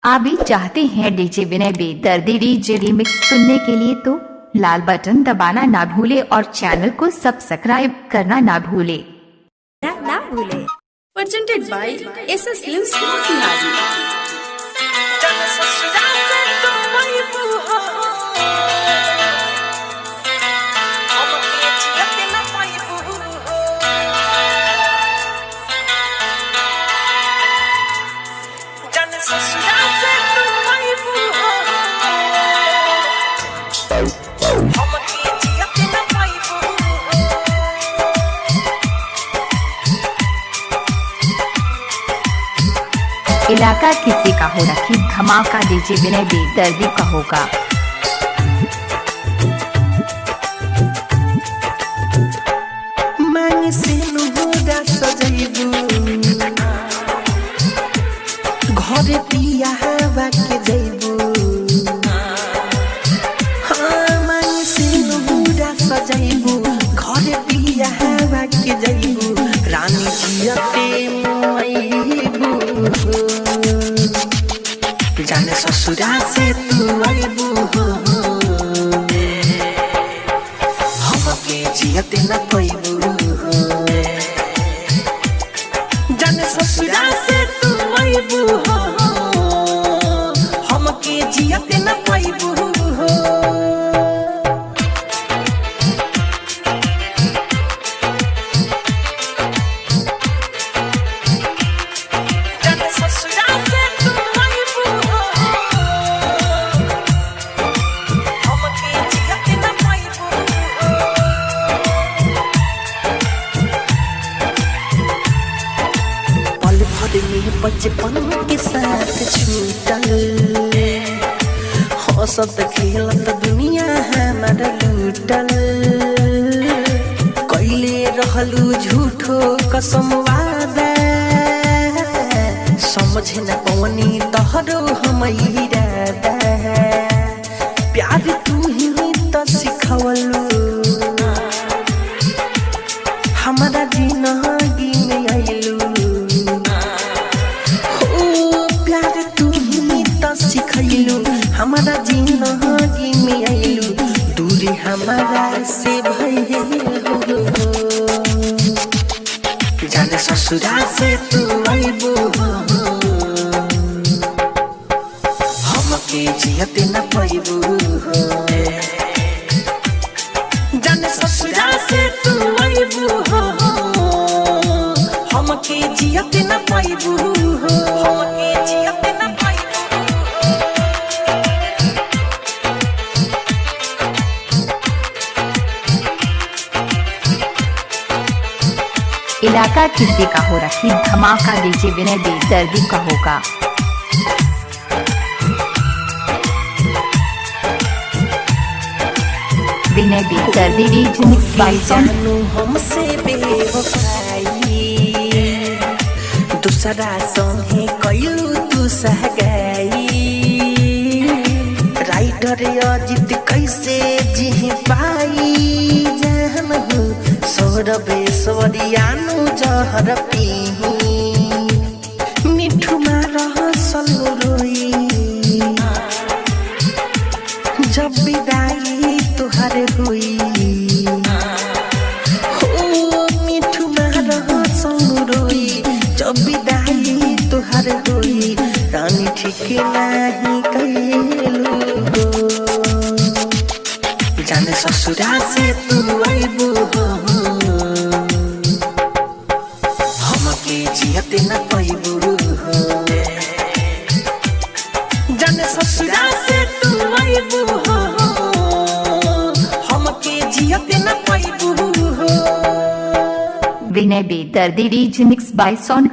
आप भी चाहते हैं डीजे विनय बेदर्दी डीजे रीमिक्स सुनने के लिए तो लाल बटन दबाना ना भूले और चैनल को सब्सक्राइब करना ना भूले। Presented by SS Films Motihari। इलाका किसी का हो रखी धमाका डीजे विनय बेदर्दी का होगा। मांग से नुहरा सजैबू घर पिया हवा के जैबू। हाँ मांग से नुहरा सजैबू घर पिया हवा के जैबू। रानी जियते मुआइबू जाने ससुरा से तू आइबू। हमके जियते न पाइबू जाने ससुरा से तू आइबू। हमके जियते न पाइबू। बचपन के साथ छूटल हंसत खेलत दुनिया हमारा लूटल। कैले रहलू झूठो कसम वादा समझ न पवनी तोहरो हम इरादा। प्यार तू ही तो सिखवलू हमारा जिंदगी में आइलू। हमारा जिंदगी में आइलू दूरी हमारा से भइलू। जाने ससुरा से तू आइबू। हमके जियते न पाइबू जाने ससुरा से तू आइबू। हमके जियते न पाइबू। हमके जियते न इलाका किसी का हो रखी धमाका डीजे विनय बेदर्दी का होगा। विनय बेदर्दी डीजे मिक्स बाय जानू हमसे बेवफाई दूसरा संगे कइलू तू सहगाई। राइटर अजित कैसे जी पाई जान हो सौरभेश्वरियानु जहर पीही मिठू मारह सलो रोई। जब विदाई तुहरे हुई हो मिठू मारह सलो रोई। जब विदाई तुहरे हुई रानी ठीक नहीं कहलू जाने ससुरा से तू आइबू। जियते न पाइबू जाने ससुरा से तू आइबू। हमके जियते न पाइबू। विनय बेदर्दी डीजे मिक्स बाय सोन।